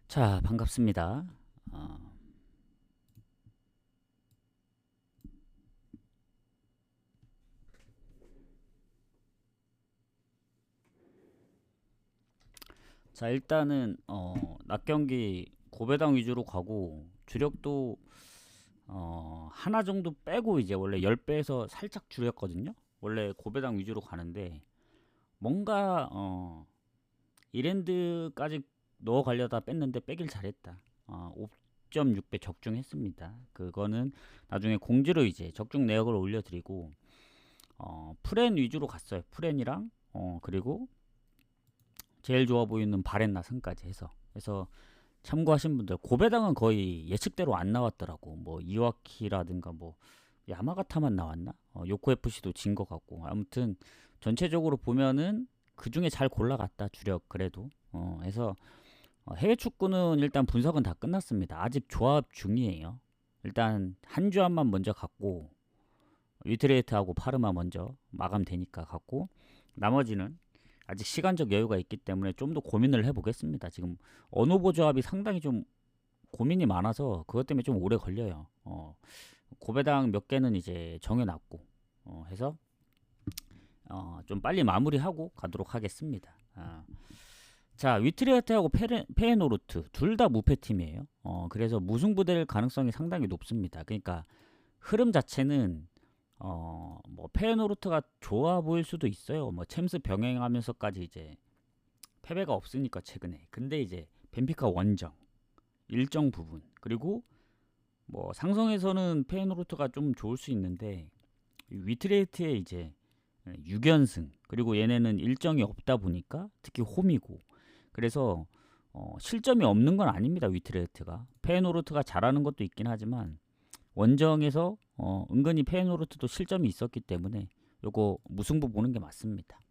자, 반갑습니다. 어, 자, 일단은 낮 경기 고배당 위주로 가고 주력도 하나 정도 빼고 이제 원래 10배에서 살짝 줄였거든요. 원래 고배당 위주로 가는데 뭔가 이랜드까지 넣어 가려다 뺐는데 빼길 잘했다. 5.6배 적중했습니다. 그거는 나중에 공지로 이제 적중 내역을 올려드리고 프렌 위주로 갔어요. 프렌이랑 그리고 제일 좋아 보이는 바렌나 승까지 해서 참고하신 분들 고배당은 거의 예측대로 안 나왔더라고. 뭐 이와키라든가 뭐 야마가타만 나왔나? 요코 FC도 진 것 같고. 아무튼 전체적으로 보면은 그 중에 잘 골라갔다 주력 그래도. 해서 해외 축구는 일단 분석은 다 끝났습니다. 아직 조합 중이에요. 일단 한 조합만 먼저 갖고 위트레이트하고 파르마 먼저 마감되니까 갖고 나머지는 아직 시간적 여유가 있기 때문에 좀 더 고민을 해보겠습니다. 지금 언어보 조합이 상당히 좀 고민이 많아서 그것 때문에 좀 오래 걸려요. 고배당 몇 개는 이제 정해놨고 해서 좀 빨리 마무리하고 가도록 하겠습니다. 자, 위트리아트하고 페에노르트 둘 다 무패팀이에요. 그래서 무승부될 가능성이 상당히 높습니다. 그러니까 흐름 자체는 뭐 페에노르트가 좋아 보일 수도 있어요. 뭐 챔스 병행하면서까지 이제 패배가 없으니까 최근에. 근데 이제 벤피카 원정 일정 부분 그리고 뭐 상성에서는 페에노르트가 좀 좋을 수 있는데 위트레이트의 이제 6연승 그리고 얘네는 일정이 없다 보니까 특히 홈이고 그래서 실점이 없는 건 아닙니다. 위트레이트가 페에노르트가 잘하는 것도 있긴 하지만 원정에서 은근히 페에노르트도 실점이 있었기 때문에 요거 무승부 보는 게 맞습니다.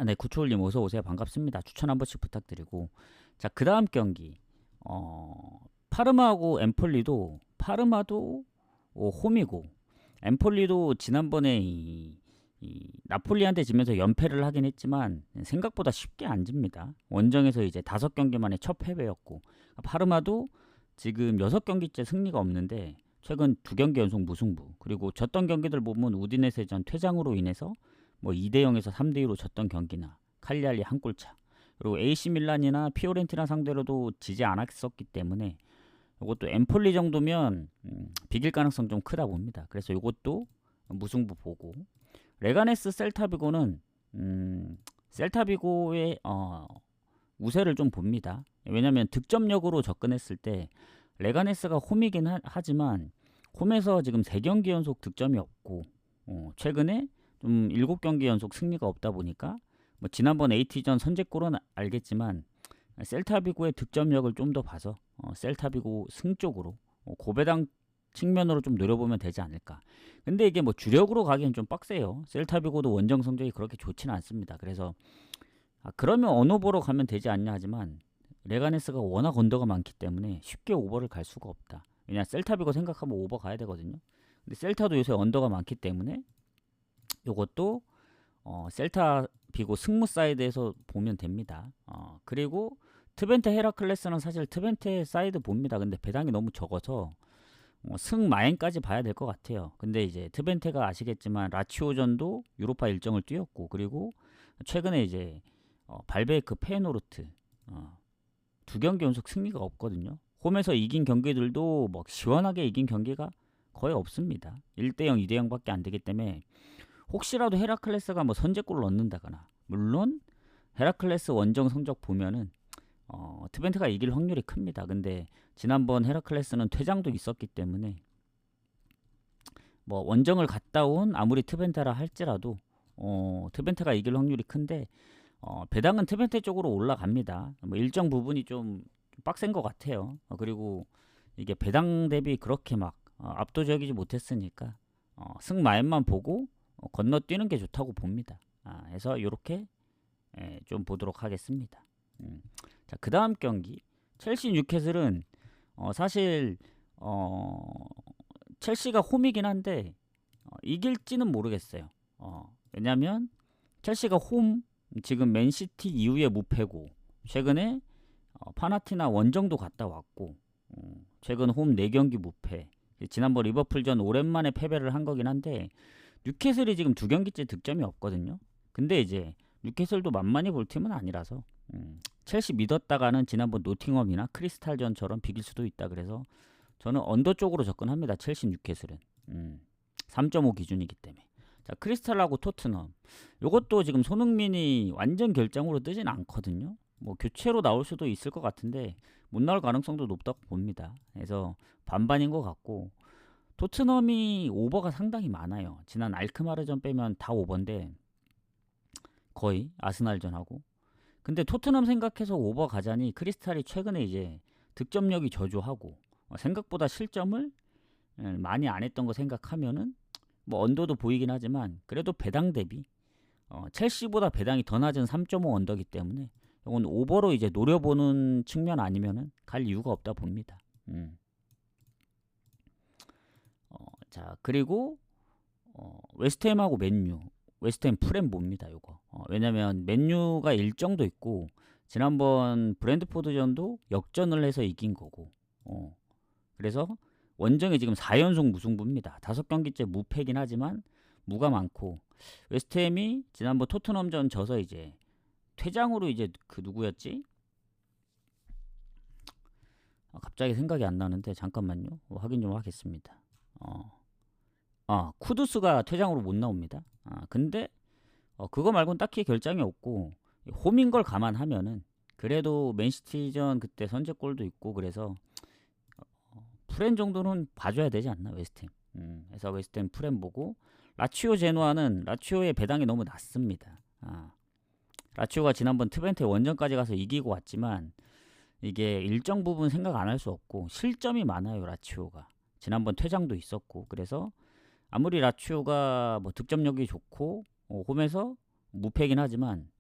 네, 구초울님 어서 오세요. 반갑습니다. 추천 한 번씩 부탁드리고 자, 그 다음 경기 파르마하고 엠폴리도 파르마도 홈이고 엠폴리도 지난번에 이 나폴리한테 지면서 연패를 하긴 했지만 생각보다 쉽게 안 집니다. 원정에서 이제 5경기 만에 첫 패배였고 파르마도 지금 6경기째 승리가 없는데 최근 2경기 연속 무승부 그리고 졌던 경기들 보면 우디네세전 퇴장으로 인해서 뭐 2대0에서 3대2로 졌던 경기나 칼리알리 한 골차 그리고 AC 밀란이나 피오렌티나 상대로도 지지 않았었기 때문에 이것도 엠폴리 정도면 비길 가능성 좀 크다 봅니다. 그래서 이것도 무승부 보고 레가네스 셀타비고는 셀타비고의 우세를 좀 봅니다. 왜냐하면 득점력으로 접근했을 때 레가네스가 홈이긴 하지만 홈에서 지금 3경기 연속 득점이 없고 최근에 좀 7경기 연속 승리가 없다 보니까 뭐 지난번 AT전 선제골은 알겠지만 셀타비고의 득점력을 좀 더 봐서 셀타비고 승 쪽으로 고배당 측면으로 좀 노려보면 되지 않을까. 근데 이게 뭐 주력으로 가기엔 좀 빡세요. 셀타비고도 원정 성적이 그렇게 좋지는 않습니다. 그래서 그러면 어느 보러 가면 되지 않냐 하지만 레가네스가 워낙 언더가 많기 때문에 쉽게 오버를 갈 수가 없다. 왜냐 셀타비고 생각하면 오버 가야 되거든요. 근데 셀타도 요새 언더가 많기 때문에 요것도 셀타 비고 승무 사이드에서 보면 됩니다. 그리고 트벤테 헤라클레스는 사실 트벤테 사이드 봅니다. 근데 배당이 너무 적어서 승 마행까지 봐야 될 것 같아요. 근데 이제 트벤테가 아시겠지만 라치오전도 유로파 일정을 뛰었고 그리고 최근에 이제 발베이크 페노르트 2경기 연속 승리가 없거든요. 홈에서 이긴 경기들도 뭐 시원하게 이긴 경기가 거의 없습니다. 1대0, 2대0밖에 안 되기 때문에 혹시라도 헤라클레스가 뭐 선제골을 넣는다거나 물론 헤라클레스 원정 성적 보면은 트벤트가 이길 확률이 큽니다. 근데 지난번 헤라클레스는 퇴장도 있었기 때문에 뭐 원정을 갔다 온 아무리 트벤테라 할지라도 트벤테가 이길 확률이 큰데 배당은 트벤테 쪽으로 올라갑니다. 뭐 일정 부분이 좀 빡센 것 같아요. 그리고 이게 배당 대비 그렇게 막 압도적이지 못했으니까 승마엠만 보고 건너뛰는 게 좋다고 봅니다. 해서 이렇게 좀 보도록 하겠습니다. 자, 그 다음 경기 첼시 뉴캐슬은 사실 첼시가 홈이긴 한데 이길지는 모르겠어요. 왜냐면 첼시가 홈 지금 맨시티 이후에 무패고 최근에 파나티나 원정도 갔다 왔고 최근 홈 4경기 무패. 지난번 리버풀전 오랜만에 패배를 한 거긴 한데 뉴캐슬이 지금 2경기째 득점이 없거든요. 근데 이제 뉴캐슬도 만만히 볼 팀은 아니라서 첼시 믿었다가는 지난번 노팅엄이나 크리스탈전처럼 비길 수도 있다. 그래서 저는 언더 쪽으로 접근합니다. 첼시 뉴캐슬은 3.5 기준이기 때문에. 자, 크리스탈하고 토트넘. 요것도 지금 손흥민이 완전 결장으로 뜨진 않거든요. 뭐 교체로 나올 수도 있을 것 같은데 못 나올 가능성도 높다고 봅니다. 그래서 반반인 것 같고 토트넘이 오버가 상당히 많아요. 지난 알크마르전 빼면 다 오버인데 거의 아스날전하고. 근데 토트넘 생각해서 오버 가자니 크리스탈이 최근에 이제 득점력이 저조하고 생각보다 실점을 많이 안 했던 거 생각하면은 뭐 언더도 보이긴 하지만 그래도 배당 대비 첼시보다 배당이 더 낮은 3.5 언더기 때문에 이건 오버로 이제 노려보는 측면 아니면은 갈 이유가 없다 봅니다. 자, 그리고 웨스트햄하고 맨유. 웨스트햄 프렘 봅니다. 요거. 왜냐면 맨유가 일정도 있고 지난번 브랜드포드전도 역전을 해서 이긴 거고. 그래서 원정에 지금 4연속 무승부입니다. 5경기째 무패긴 하지만 무가 많고 웨스트햄이 지난번 토트넘전 져서 이제 퇴장으로 이제 그 누구였지? 갑자기 생각이 안 나는데 잠깐만요. 확인 좀 하겠습니다. 쿠두스가 퇴장으로 못 나옵니다. 근데 그거 말고는 딱히 결장이 없고 홈인 걸 감안하면은 그래도 맨시티전 그때 선제골도 있고 그래서 프렌 정도는 봐줘야 되지 않나 웨스트햄. 그래서 웨스트햄 프렌 보고 라치오 제노아는 라치오의 배당이 너무 낮습니다. 라치오가 지난번 트벤테 원정까지 가서 이기고 왔지만 이게 일정 부분 생각 안 할 수 없고 실점이 많아요. 라치오가 지난번 퇴장도 있었고 그래서 아무리 라치오가 뭐 득점력이 좋고 홈에서 무패긴 하지만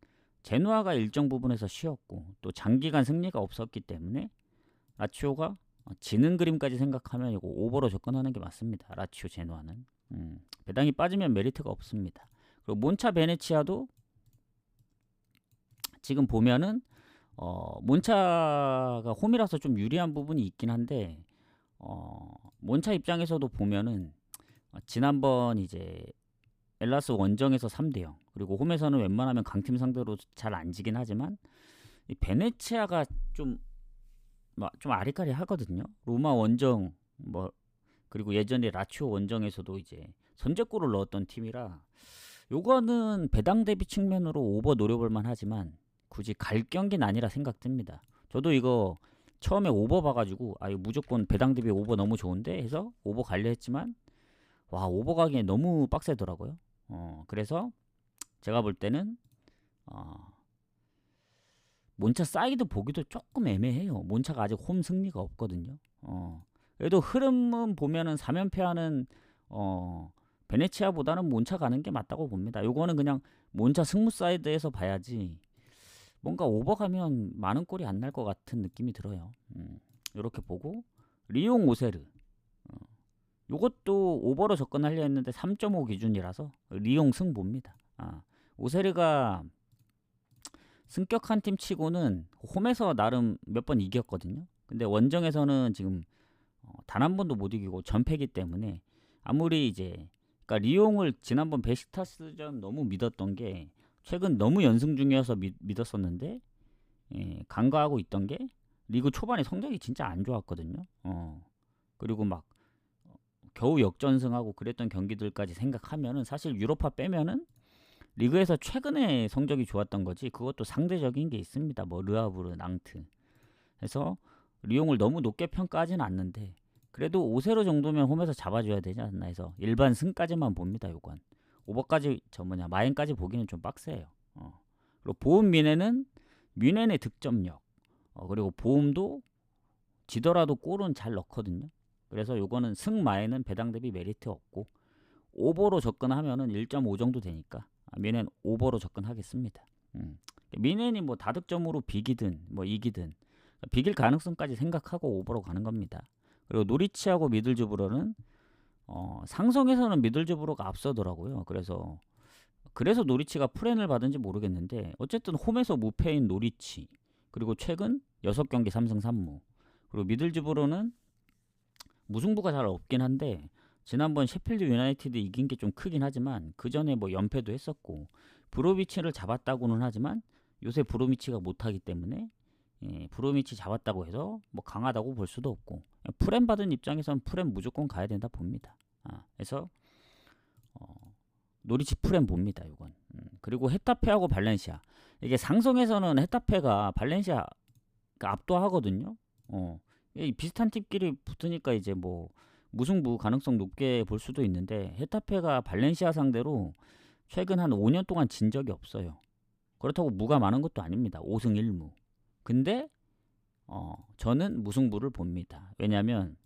제노아가 일정 부분에서 쉬었고 또 장기간 승리가 없었기 때문에 라치오가 지는 그림까지 생각하면 이거 오버로 접근하는 게 맞습니다. 라치오 제노아는 배당이 빠지면 메리트가 없습니다. 그리고 몬차 베네치아도 지금 보면은 몬차가 홈이라서 좀 유리한 부분이 있긴 한데 몬차 입장에서도 보면은 지난번 이제 엘라스 원정에서 3대0 그리고 홈에서는 웬만하면 강팀 상대로 잘 안 지긴 하지만 이 베네치아가 좀 아리까리 하거든요. 로마 원정 뭐 그리고 예전에 라치오 원정에서도 이제 선제골을 넣었던 팀이라 요거는 배당 대비 측면으로 오버 노려볼만 하지만 굳이 갈 경기는 아니라 생각됩니다. 저도 이거 처음에 오버 봐가지고 이거 무조건 배당 대비 오버 너무 좋은데 해서 오버 갈려 했지만 와 오버 가기에 너무 빡세더라고요. 그래서 제가 볼 때는 몬차 사이드 보기도 조금 애매해요. 몬차가 아직 홈 승리가 없거든요. 그래도 흐름은 보면은 3연패하는 베네치아보다는 몬차 가는 게 맞다고 봅니다. 요거는 그냥 몬차 승무 사이드에서 봐야지 뭔가 오버 가면 많은 골이 안 날 것 같은 느낌이 들어요. 이렇게 보고 리옹 오세르 요것도 오버로 접근하려 했는데 3.5 기준이라서 리옹 승 봅니다. 오세르가 승격한 팀 치고는 홈에서 나름 몇 번 이겼거든요. 근데 원정에서는 지금 단 한 번도 못 이기고 전패기 때문에 아무리 이제 그러니까 리옹을 지난번 베식타스전 너무 믿었던 게 최근 너무 연승 중이어서 믿었었는데 간과하고 있던 게 리그 초반에 성적이 진짜 안 좋았거든요. 그리고 막 겨우 역전승하고 그랬던 경기들까지 생각하면은 사실 유로파 빼면은 리그에서 최근에 성적이 좋았던 거지 그것도 상대적인 게 있습니다. 뭐 르하브르, 낭트 해서 리옹을 너무 높게 평가하지는 않는데 그래도 5-0 정도면 홈에서 잡아줘야 되지 않나 해서 일반 승까지만 봅니다. 요건 오버까지 마인까지 보기는 좀 빡세요. 그리고 보험 뮌헨의 득점력 그리고 보험도 지더라도 골은 잘 넣거든요. 그래서 요거는 승마에는 배당 대비 메리트 없고 오버로 접근하면은 1.5 정도 되니까 뮌헨 오버로 접근하겠습니다. 뮌헨이 뭐 다득점으로 비기든 뭐 이기든 비길 가능성까지 생각하고 오버로 가는 겁니다. 그리고 노리치하고 미들즈브러는 상성에서는 미들즈브러가 앞서더라고요. 그래서 노리치가 프렌을 받은지 모르겠는데 어쨌든 홈에서 무패인 노리치 그리고 최근 6경기 3승 3무. 그리고 미들즈브로는 무승부가 잘 없긴 한데 지난번 셰필드 유나이티드 이긴 게 좀 크긴 하지만 그 전에 뭐 연패도 했었고 브로미치를 잡았다고는 하지만 요새 브로미치가 못하기 때문에 브로미치 잡았다고 해서 뭐 강하다고 볼 수도 없고 프렘 받은 입장에선 프렘 무조건 가야 된다 봅니다. 그래서 노리치 프렘 봅니다. 이건. 그리고 헤타페하고 발렌시아 이게 상성에서는 헤타페가 발렌시아가 압도하거든요. 이 비슷한 팀끼리 붙으니까 이제 뭐 무승부 가능성 높게 볼 수도 있는데 헤타페가 발렌시아 상대로 최근 한 5년 동안 진 적이 없어요. 그렇다고 무가 많은 것도 아닙니다. 5승 1무. 근데 저는 무승부를 봅니다. 왜냐면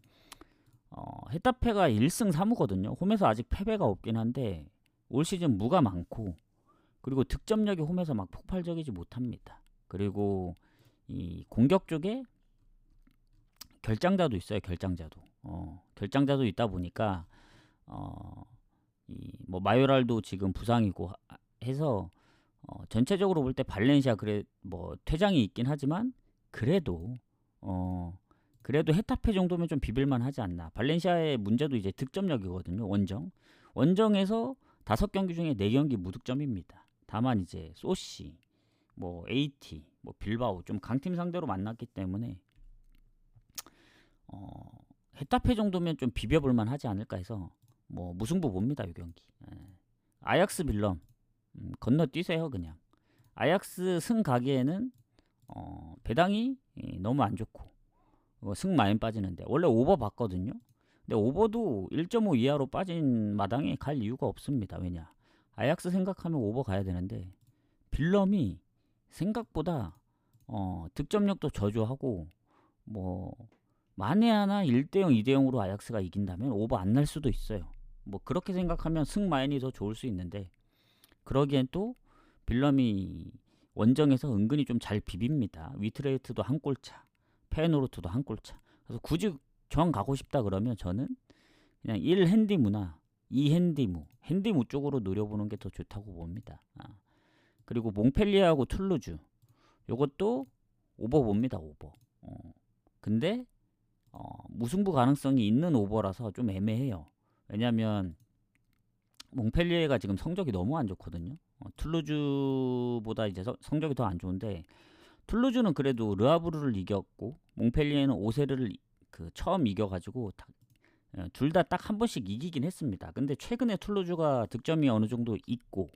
헤타페가 1승 3무거든요. 홈에서 아직 패배가 없긴 한데 올 시즌 무가 많고 그리고 득점력이 홈에서 막 폭발적이지 못합니다. 그리고 이 공격 쪽에 결장자도 있어요. 결장자도 있다 보니까 이 뭐 마요랄도 지금 부상이고 해서 전체적으로 볼 때 발렌시아 그래 뭐 퇴장이 있긴 하지만 그래도 헤타페 정도면 좀 비빌만 하지 않나. 발렌시아의 문제도 이제 득점력이거든요. 원정에서 5경기 중에 4경기 무득점입니다. 다만 이제 소시, 뭐 AT, 뭐 빌바오 좀 강팀 상대로 만났기 때문에 헤타페 정도면 좀 비벼볼만 하지 않을까 해서 뭐 무승부 봅니다. 이 경기. 아약스 빌럼 건너뛰세요 그냥. 아약스 승 가기에는 배당이 너무 안 좋고 승 많이 빠지는데 원래 오버 봤거든요. 근데 오버도 1.5 이하로 빠진 마당에 갈 이유가 없습니다. 왜냐? 아약스 생각하면 오버 가야 되는데 빌럼이 생각보다 득점력도 저조하고 뭐 만에 하나 1대0, 2대0으로 아약스가 이긴다면 오버 안 날 수도 있어요. 뭐 그렇게 생각하면 승 마인이 더 좋을 수 있는데 그러기엔 또 빌럼이 원정에서 은근히 좀 잘 비빕니다. 위트레이트도 한 골차, 페노르트도 한 골차. 그래서 굳이 정 가고 싶다 그러면 저는 그냥 1 핸디무나 2 핸디무 쪽으로 노려보는 게 더 좋다고 봅니다. 그리고 몽펠리에하고 툴루즈 요것도 오버 봅니다. 오버. 근데 무승부 가능성이 있는 오버라서 좀 애매해요. 왜냐면 몽펠리에가 지금 성적이 너무 안 좋거든요. 툴루즈보다 이제 성적이 더 안 좋은데 툴루즈는 그래도 르아브르를 이겼고 몽펠리에는 오세르를 처음 이겨가지고 둘 다 딱 한 번씩 이기긴 했습니다. 근데 최근에 툴루즈가 득점이 어느 정도 있고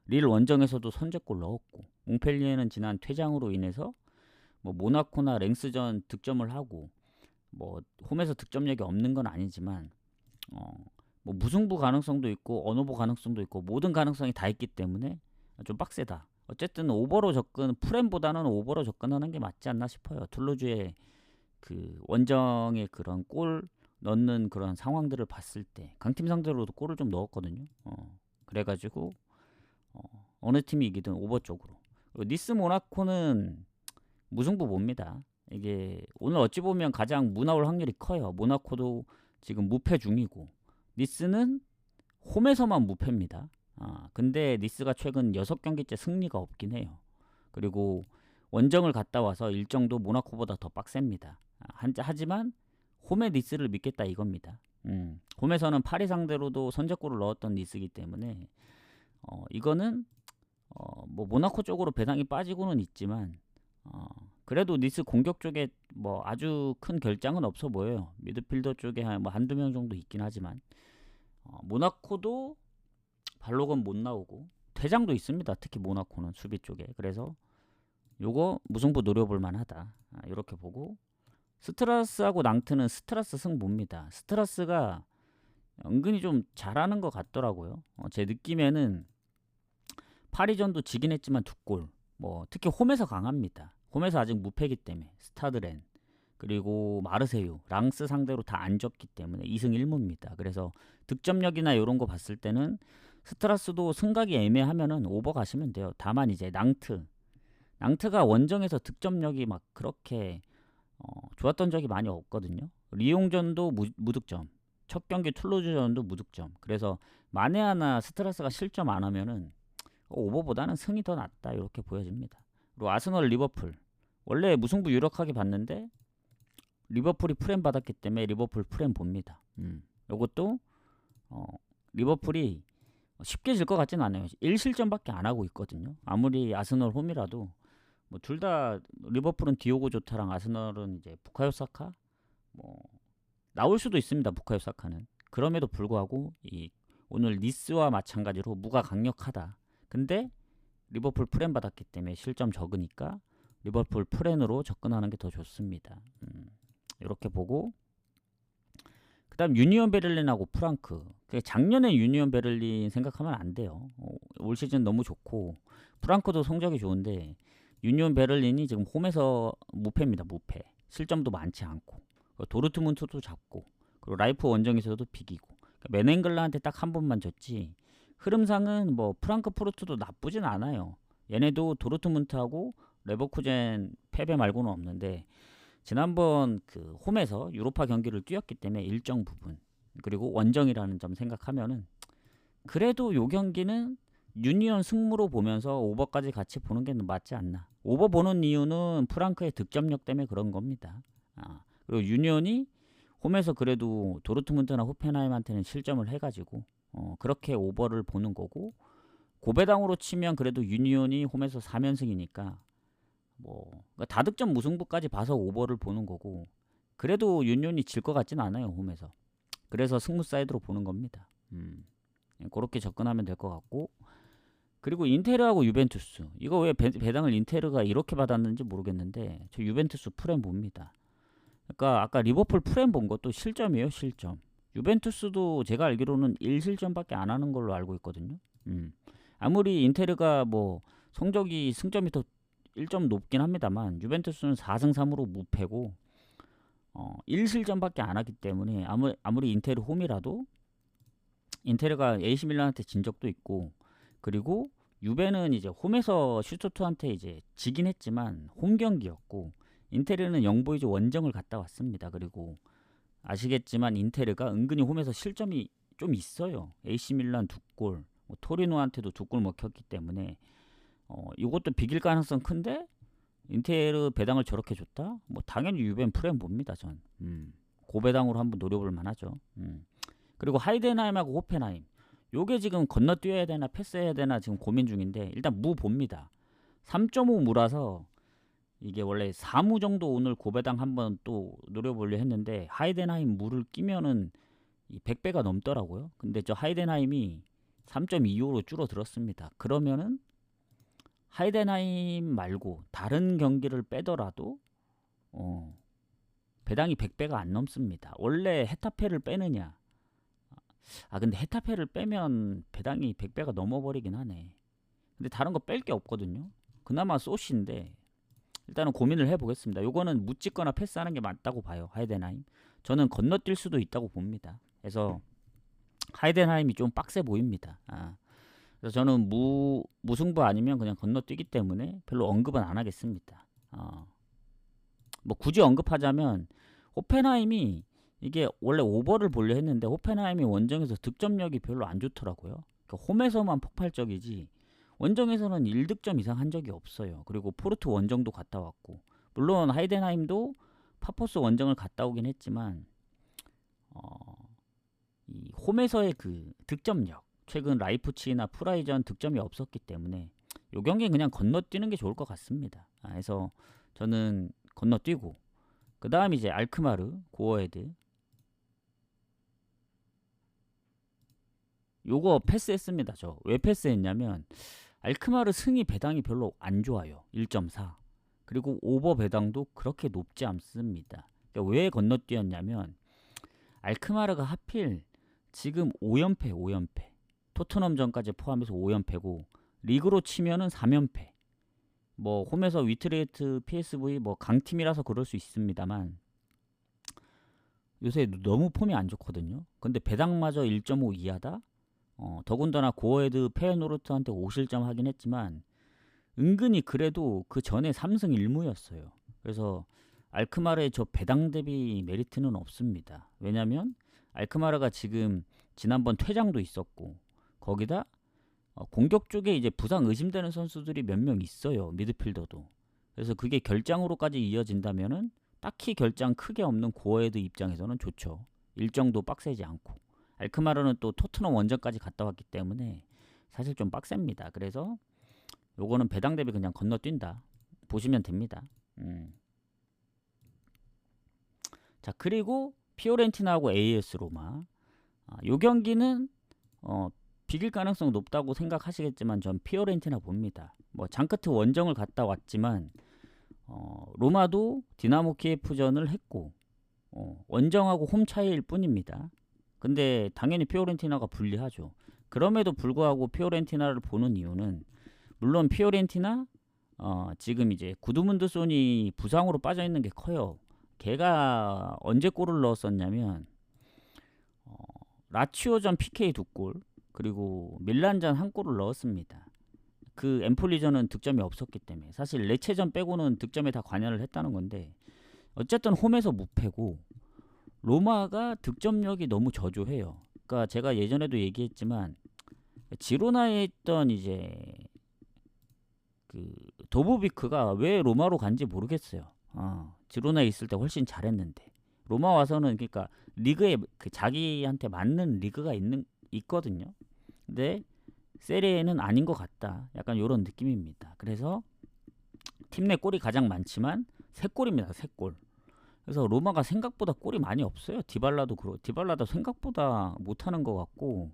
릴 원정에서도 선제골 넣었고 몽펠리에는 지난 퇴장으로 인해서 뭐 모나코나 랭스전 득점을 하고 뭐 홈에서 득점력이 없는 건 아니지만 뭐 무승부 가능성도 있고 언오버 가능성도 있고 모든 가능성이 다 있기 때문에 좀 빡세다. 어쨌든 오버로 프렘보다는 오버로 접근하는 게 맞지 않나 싶어요. 툴루즈의 그 원정의 그런 골 넣는 그런 상황들을 봤을 때 강팀 상대로도 골을 좀 넣었거든요. 그래가지고 어느 팀이 이기든 오버 쪽으로. 니스 모나코는 무승부 봅니다. 이게 오늘 어찌 보면 가장 무 나올 확률이 커요. 모나코도 지금 무패 중이고 니스는 홈에서만 무패입니다. 근데 니스가 최근 6경기째 승리가 없긴 해요. 그리고 원정을 갔다 와서 일정도 모나코보다 더 빡셉니다. 하지만 홈의 니스를 믿겠다 이겁니다. 홈에서는 파리 상대로도 선제골을 넣었던 니스이기 때문에 이거는 뭐 모나코 쪽으로 배당이 빠지고는 있지만 그래도 니스 공격 쪽에 뭐 아주 큰 결장은 없어 보여요. 미드필더 쪽에 뭐 한두 명 정도 있긴 하지만 모나코도 발록은 못 나오고 퇴장도 있습니다. 특히 모나코는 수비 쪽에. 그래서 요거 무승부 노려볼 만하다. 이렇게 보고 스트라스하고 낭트는 스트라스 승 봅니다. 스트라스가 은근히 좀 잘하는 것 같더라고요. 제 느낌에는 파리전도 지긴 했지만 2골. 뭐 특히 홈에서 강합니다. 홈에서 아직 무패기 때문에 스타드렌 그리고 마르세유, 랑스 상대로 다 안 졌기 때문에 2승 1무입니다. 그래서 득점력이나 이런 거 봤을 때는 스트라스도 승각이 애매하면은 오버 가시면 돼요. 다만 이제 낭트가 원정에서 득점력이 막 그렇게 좋았던 적이 많이 없거든요. 리옹전도 무득점, 첫 경기 툴루즈전도 무득점. 그래서 만에 하나 스트라스가 실점 안 하면은 오버보다는 승이 더 낫다 이렇게 보여집니다. 그리고 아스널 리버풀 원래 무승부 유력하게 봤는데 리버풀이 프렘 받았기 때문에 리버풀 프렘 봅니다. 요것도 리버풀이 쉽게 질 것 같지는 않아요. 1실점밖에 안 하고 있거든요. 아무리 아스널 홈이라도 뭐 둘 다 리버풀은 디오고 조타랑 아스널은 이제 부카요 사카 뭐 나올 수도 있습니다. 부카요 사카는. 그럼에도 불구하고 이 오늘 니스와 마찬가지로 무가 강력하다. 근데 리버풀 프렌 받았기 때문에 실점 적으니까 리버풀 프렌으로 접근하는 게 더 좋습니다. 이렇게 보고 그다음 유니온 베를린하고 프랑크. 작년에 유니온 베를린 생각하면 안 돼요. 올 시즌 너무 좋고 프랑크도 성적이 좋은데 유니온 베를린이 지금 홈에서 무패입니다. 무패. 실점도 많지 않고 도르트문트도 잡고 그리고 라이프 원정에서도 비기고 메넨글라한테 딱 한 번만 졌지. 흐름상은 뭐 프랑크푸르트도 나쁘진 않아요. 얘네도 도르트문트하고 레버쿠젠 패배 말고는 없는데 지난번 그 홈에서 유로파 경기를 뛰었기 때문에 일정 부분 그리고 원정이라는 점 생각하면은 그래도 요 경기는 유니온 승무로 보면서 오버까지 같이 보는 게 맞지 않나. 오버 보는 이유는 프랑크의 득점력 때문에 그런 겁니다. 그리고 유니온이 홈에서 그래도 도르트문트나 호펜하임한테는 실점을 해가지고 그렇게 오버를 보는 거고 고배당으로 치면 그래도 유니온이 홈에서 4연승이니까 뭐 그러니까 다득점 무승부까지 봐서 오버를 보는 거고 그래도 유니온이 질 것 같지는 않아요 홈에서. 그래서 승무 사이드로 보는 겁니다. 그렇게 접근하면 될 것 같고 그리고 인테르하고 유벤투스 이거 왜 배당을 인테르가 이렇게 받았는지 모르겠는데 저 유벤투스 프렘 봅니다. 그러니까 아까 리버풀 프렘 본 것도 실점이에요 실점. 유벤투스도 제가 알기로는 1실점밖에 안 하는 걸로 알고 있거든요. 아무리 인테르가 뭐 성적이 승점이 더 1점 높긴 합니다만 유벤투스는 4승 3무로 무패고 1실점밖에 안 하기 때문에 아무리 인테르 홈이라도 인테르가 AC 밀란한테 진 적도 있고 그리고 유벤은 이제 홈에서 슈투트한테 이제 지긴 했지만 홈 경기였고 인테르는 영보이즈 원정을 갔다 왔습니다. 그리고 아시겠지만 인테르가 은근히 홈에서 실점이 좀 있어요. AC 밀란 2골, 뭐 토리노한테도 2골 먹혔기 때문에 이것도 비길 가능성 큰데 인테르 배당을 저렇게 줬다? 뭐 당연히 유벤 프렘 봅니다. 전. 고배당으로 한번 노려볼 만하죠. 그리고 하이덴하임하고 호펜하임. 요게 지금 건너뛰어야 되나 패스해야 되나 지금 고민 중인데 일단 무 봅니다. 3.5 무라서 이게 원래 4무 정도 오늘 고배당 한번 또 노려보려 했는데 하이덴하임 무를 끼면은 이 100배가 넘더라고요. 근데 저 하이덴하임이 3.25로 줄어들었습니다. 그러면은 하이덴하임 말고 다른 경기를 빼더라도 배당이 100배가 안 넘습니다. 원래 헤타페를 빼느냐 근데 헤타페를 빼면 배당이 100배가 넘어버리긴 하네. 근데 다른 거 뺄 게 없거든요. 그나마 소시인데 일단은 고민을 해보겠습니다. 요거는 묻찍거나 패스하는 게 맞다고 봐요. 하이덴하임. 저는 건너뛸 수도 있다고 봅니다. 그래서 하이덴하임이 좀 빡세 보입니다. 그래서 저는 무승부 아니면 그냥 건너뛰기 때문에 별로 언급은 안 하겠습니다. 뭐 굳이 언급하자면 호펜하임이 이게 원래 오버를 보려 했는데 호펜하임이 원정에서 득점력이 별로 안 좋더라고요. 그러니까 홈에서만 폭발적이지 원정에서는 1득점 이상 한 적이 없어요. 그리고 포르투 원정도 갔다 왔고 물론 하이덴하임도 파포스 원정을 갔다 오긴 했지만 이 홈에서의 그 득점력 최근 라이프치히나 프라이전 득점이 없었기 때문에 요 경기는 그냥 건너뛰는 게 좋을 것 같습니다. 그래서 저는 건너뛰고 그 다음 이제 알크마르 고어헤드 요거 패스했습니다. 저 왜 패스했냐면 알크마르 승이 배당이 별로 안 좋아요. 1.4 그리고 오버 배당도 그렇게 높지 않습니다. 그러니까 왜 건너뛰었냐면 알크마르가 하필 지금 5연패 토트넘전까지 포함해서 5연패고 리그로 치면은 3연패 뭐 홈에서 위트레이트 PSV 뭐 강팀이라서 그럴 수 있습니다만 요새 너무 폼이 안 좋거든요. 근데 배당마저 1.5 이하다? 더군다나 고어헤드 페어노르트한테 5실점 하긴 했지만 은근히 그래도 그 전에 3승 1무였어요. 그래서 알크마르의 저 배당 대비 메리트는 없습니다. 왜냐면 알크마르가 지금 지난번 퇴장도 있었고 거기다 공격 쪽에 이제 부상 의심되는 선수들이 몇 명 있어요. 미드필더도. 그래서 그게 결장으로까지 이어진다면은 딱히 결장 크게 없는 고어헤드 입장에서는 좋죠. 일정도 빡세지 않고. 알크마르는 또 토트넘 원정까지 갔다 왔기 때문에 사실 좀 빡셉니다. 그래서 요거는 배당 대비 그냥 건너뛴다 보시면 됩니다. 자, 그리고 피오렌티나하고 AS 로마. 요 경기는 비길 가능성 높다고 생각하시겠지만 전 피오렌티나 봅니다. 뭐 장크트 원정을 갔다 왔지만 로마도 디나모 키예프전을 했고 원정하고 홈 차이일 뿐입니다. 근데 당연히 피오렌티나가 불리하죠. 그럼에도 불구하고 피오렌티나를 보는 이유는 물론 피오렌티나 지금 이제 구드문드 손이 부상으로 빠져 있는 게 커요. 걔가 언제 골을 넣었었냐면 라치오전 PK 2골 그리고 밀란전 1골을 넣었습니다. 그 엠폴리전은 득점이 없었기 때문에 사실 레체전 빼고는 득점에 다 관여를 했다는 건데 어쨌든 홈에서 무패고 로마가 득점력이 너무 저조해요. 그러니까 제가 예전에도 얘기했지만 지로나에 있던 이제 그 도보비크가 왜 로마로 간지 모르겠어요. 지로나에 있을 때 훨씬 잘했는데 로마 와서는 그러니까 리그에 그 자기한테 맞는 리그가 있거든요. 근데 세리에는 아닌 것 같다. 약간 이런 느낌입니다. 그래서 팀 내 골이 가장 많지만 3골입니다. 3골. 그래서 로마가 생각보다 골이 많이 없어요. 디발라도 생각보다 못하는 것 같고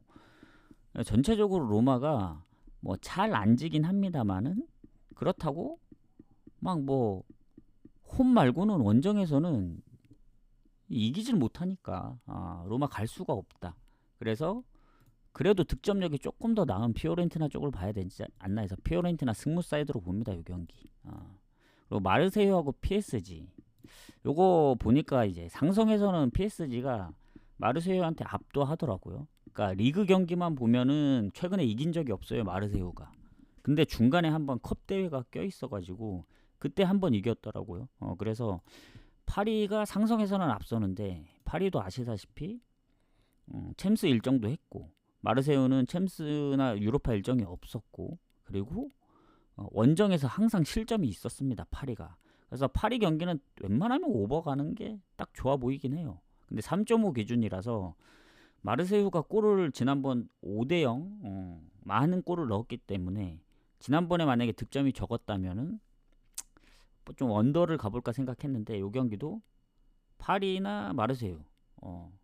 전체적으로 로마가 뭐 잘 안 지긴 합니다만은 그렇다고 막 뭐 홈 말고는 원정에서는 이기질 못하니까 로마 갈 수가 없다. 그래서 그래도 득점력이 조금 더 나은 피오렌티나 쪽을 봐야 되지 않나 해서 피오렌티나 승무 사이드로 봅니다. 이 경기. 그리고 마르세유하고 PSG. 요거 보니까 이제 상성에서는 PSG가 마르세유한테 압도하더라고요. 그러니까 리그 경기만 보면은 최근에 이긴 적이 없어요. 마르세유가. 근데 중간에 한번 컵 대회가 껴 있어가지고 그때 한번 이겼더라고요. 그래서 파리가 상성에서는 앞서는데 파리도 아시다시피 챔스 일정도 했고 마르세유는 챔스나 유로파 일정이 없었고 그리고 원정에서 항상 실점이 있었습니다. 파리가. 그래서 파리 경기는 웬만하면 오버 가는 게 딱 좋아 보이긴 해요. 근데 3.5 기준이라서 마르세유가 골을 지난번 5대0 많은 골을 넣었기 때문에 지난번에 만약에 득점이 적었다면은 좀 언더를 가볼까 생각했는데 요 경기도 파리나 마르세유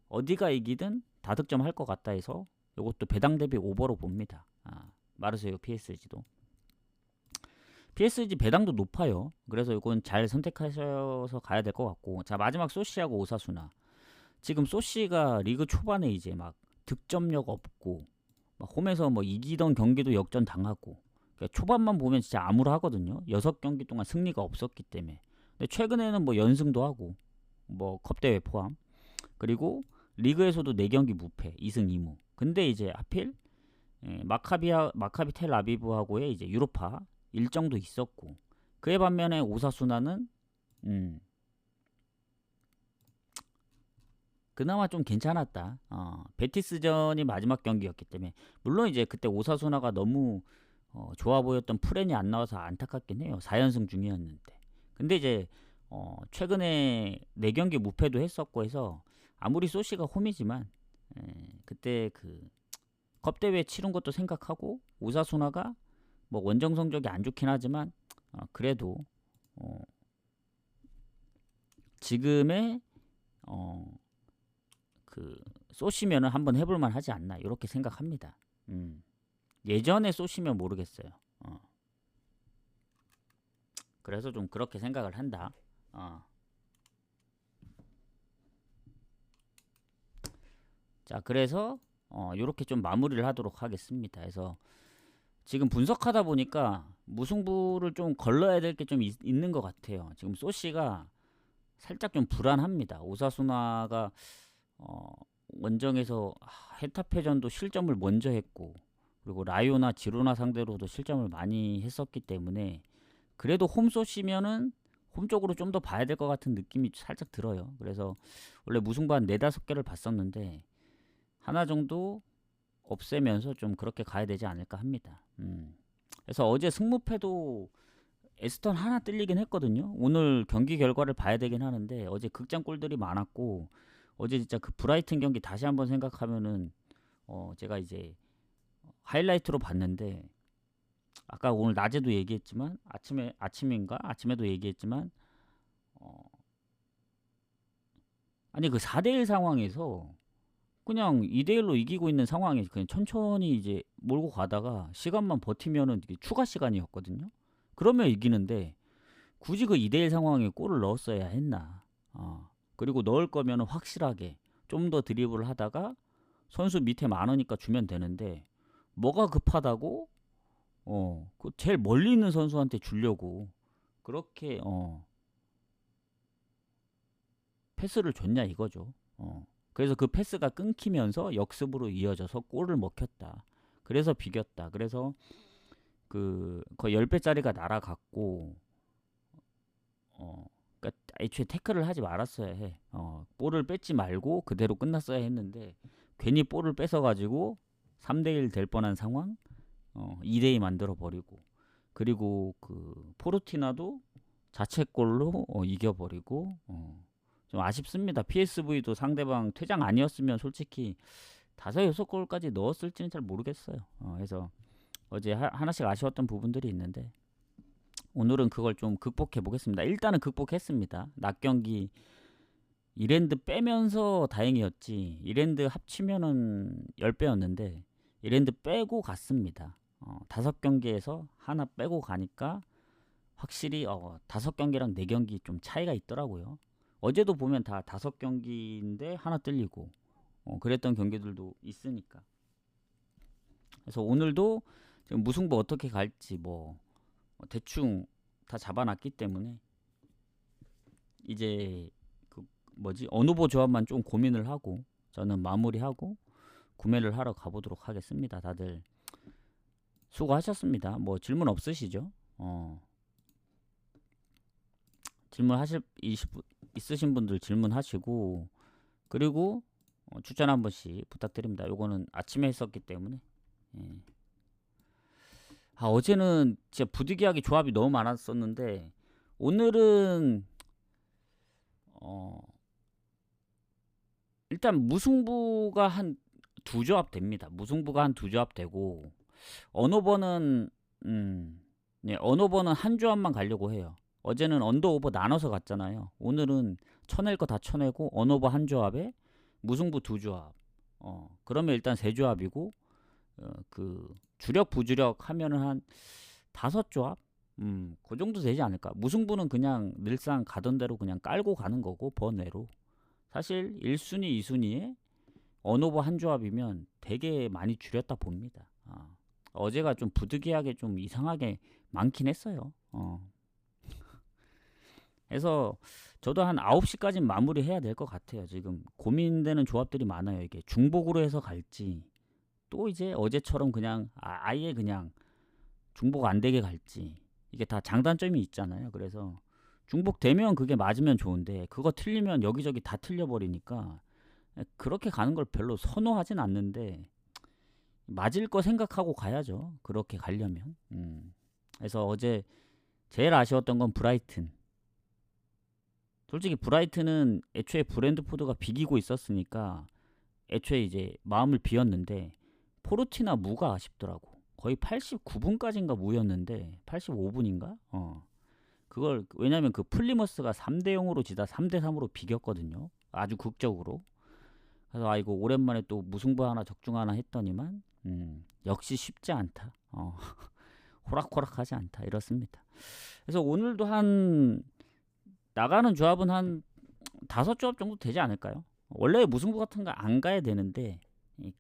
어디가 이기든 다득점 할 것 같다 해서 이것도 배당 대비 오버로 봅니다. 마르세유 PSG도 PSG 배당도 높아요. 그래서 이건 잘 선택하셔서 가야 될 것 같고 자 마지막 소시하고 오사수나 지금 소시가 리그 초반에 이제 막 득점력 없고 막 홈에서 뭐 이기던 경기도 역전 당하고 그러니까 초반만 보면 진짜 암울하거든요. 6경기 동안 승리가 없었기 때문에. 근데 최근에는 뭐 연승도 하고 뭐 컵대회 포함 그리고 리그에서도 4경기 무패 2승 2무. 근데 이제 하필 마카비 텔아비브하고의 이제 유로파 일정도 있었고 그에 반면에 오사수나는 그나마 좀 괜찮았다. 베티스전이 마지막 경기였기 때문에 물론 이제 그때 오사수나가 너무 좋아 보였던 프렌이 안 나와서 안타깝긴 해요. 4연승 중이었는데. 근데 이제 최근에 4경기 무패도 했었고 해서 아무리 소시가 홈이지만 그때 그 컵대회 치른 것도 생각하고 오사수나가 뭐 원정 성적이 안 좋긴 하지만 그래도 지금의 그 쏘시면은 한번 해볼만 하지 않나 이렇게 생각합니다. 예전에 쏘시면 모르겠어요. 그래서 좀 그렇게 생각을 한다. 자 그래서 이렇게 좀 마무리를 하도록 하겠습니다. 그래서 지금 분석하다 보니까 무승부를 좀 걸러야 될 게 좀 있는 것 같아요. 지금 소시가 살짝 좀 불안합니다. 오사수나가 원정에서 헤타페전도 실점을 먼저 했고 그리고 라요나 지로나 상대로도 실점을 많이 했었기 때문에 그래도 홈소시면은 홈 쪽으로 좀 더 봐야 될 것 같은 느낌이 살짝 들어요. 그래서 원래 무승부 한 4-5개를 봤었는데 하나 정도 없애면서 좀 그렇게 가야 되지 않을까 합니다. 그래서 어제 승무패도 에스턴 하나 뜰리긴 했거든요. 오늘 경기 결과를 봐야 되긴 하는데 어제 극장 골들이 많았고 어제 진짜 그 브라이튼 경기 다시 한번 생각하면은 제가 이제 하이라이트로 봤는데 아까 오늘 낮에도 얘기했지만 아침에도 얘기했지만 어, 아니 그 4대1 상황에서 그냥 2대1로 이기고 있는 상황에 그냥 천천히 이제 몰고 가다가 시간만 버티면은 이게 추가 시간이었거든요. 그러면 이기는데 굳이 그 2대1 상황에 골을 넣었어야 했나. 그리고 넣을 거면 확실하게 좀 더 드리블을 하다가 선수 밑에 많으니까 주면 되는데 뭐가 급하다고 그 제일 멀리 있는 선수한테 주려고 그렇게 패스를 줬냐 이거죠. 그래서 그 패스가 끊기면서 역습으로 이어져서 골을 먹혔다. 그래서 비겼다. 그래서 그 거의 10배짜리가 날아갔고 그러니까 애초에 태클을 하지 말았어야 해. 볼을 뺏지 말고 그대로 끝났어야 했는데 괜히 볼을 뺏어가지고 3대1 될 뻔한 상황 2대2 만들어 버리고 그리고 그 포르티나도 자책골로 이겨버리고 좀 아쉽습니다. PSV도 상대방 퇴장 아니었으면 솔직히 5-6골까지 넣었을지는 잘 모르겠어요. 그래서 어제 하나씩 아쉬웠던 부분들이 있는데 오늘은 그걸 좀 극복해 보겠습니다. 일단은 극복했습니다. 낮 경기 이랜드 빼면서 다행이었지. 이랜드 합치면은 10배였는데 이랜드 빼고 갔습니다. 5경기에서 하나 빼고 가니까 확실히 5경기랑 4경기 좀 차이가 있더라고요. 어제도 보면 다 5경기인데 하나 뜰리고 그랬던 경기들도 있으니까. 그래서 오늘도 지금 무승부 어떻게 갈지 대충 다 잡아놨기 때문에 이제 그 어느 보 조합만 좀 고민을 하고 저는 마무리하고 구매를 하러 가보도록 하겠습니다. 다들 수고하셨습니다. 뭐 질문 없으시죠? 있으신 분들 질문하시고 그리고 추천 한 번씩 부탁드립니다. 요거는 아침에 했었기 때문에 예. 어제는 진짜 부득이하게 조합이 너무 많았었는데 오늘은 일단 무승부가 한 두 조합 됩니다. 무승부가 한 두 조합 되고 언오버는 네, 언오버는 한 조합만 가려고 해요. 어제는 언더오버 나눠서 갔잖아요. 오늘은 쳐낼 거 다 쳐내고 언오버 한 조합에 무승부 두 조합. 그러면 일단 세 조합이고 그 주력 부주력 하면은 한 5조합? 그 정도 되지 않을까. 무승부는 그냥 늘상 가던 대로 그냥 깔고 가는 거고 번외로. 사실 1순위, 2순위에 언오버 한 조합이면 되게 많이 줄였다 봅니다. 어제가 좀 부득이하게 좀 이상하게 많긴 했어요. 그래서 저도 한 9시까지 마무리 해야 될 것 같아요. 지금 고민되는 조합들이 많아요. 이게 중복으로 해서 갈지 또 이제 어제처럼 그냥 아예 그냥 중복 안 되게 갈지 이게 다 장단점이 있잖아요. 그래서 중복되면 그게 맞으면 좋은데 그거 틀리면 여기저기 다 틀려버리니까 그렇게 가는 걸 별로 선호하진 않는데 맞을 거 생각하고 가야죠. 그렇게 가려면. 그래서 어제 제일 아쉬웠던 건 브라이튼. 솔직히 브라이튼은 애초에 브랜드포드가 비기고 있었으니까 애초에 이제 마음을 비웠는데 포르티나 무가 아쉽더라고. 거의 89분까지인가 무였는데 85분인가? 그걸 왜냐면 그 플리머스가 3대0으로 지다 3대3으로 비겼거든요. 아주 극적으로. 그래서 이거 오랜만에 또 무승부 하나 적중 하나 했더니만 역시 쉽지 않다. 호락호락하지 않다. 이렇습니다. 그래서 오늘도 한 나가는 조합은 한 5조합 정도 되지 않을까요? 원래 무승부 같은 거 안 가야 되는데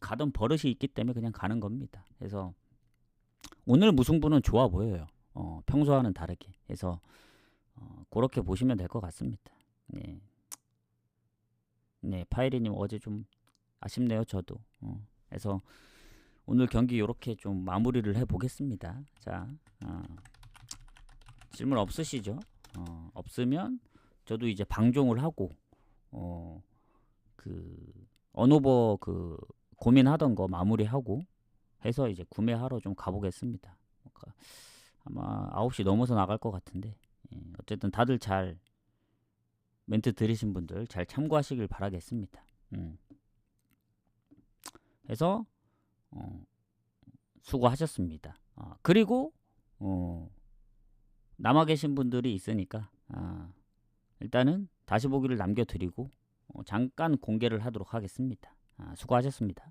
가던 버릇이 있기 때문에 그냥 가는 겁니다. 그래서 오늘 무승부는 좋아 보여요. 평소와는 다르게. 그래서 그렇게 보시면 될 것 같습니다. 네. 네, 파이리님 어제 좀 아쉽네요, 저도. 그래서 오늘 경기 이렇게 좀 마무리를 해보겠습니다. 자, 질문 없으시죠? 없으면 저도 이제 방종을 하고 그 언오버 그 고민하던 거 마무리하고 해서 이제 구매하러 좀 가보겠습니다. 아마 9시 넘어서 나갈 것 같은데 어쨌든 다들 잘 멘트 들으신 분들 잘 참고하시길 바라겠습니다. 해서 수고하셨습니다. 그리고 남아 계신 분들이 있으니까 일단은 다시 보기를 남겨드리고 잠깐 공개를 하도록 하겠습니다. 수고하셨습니다.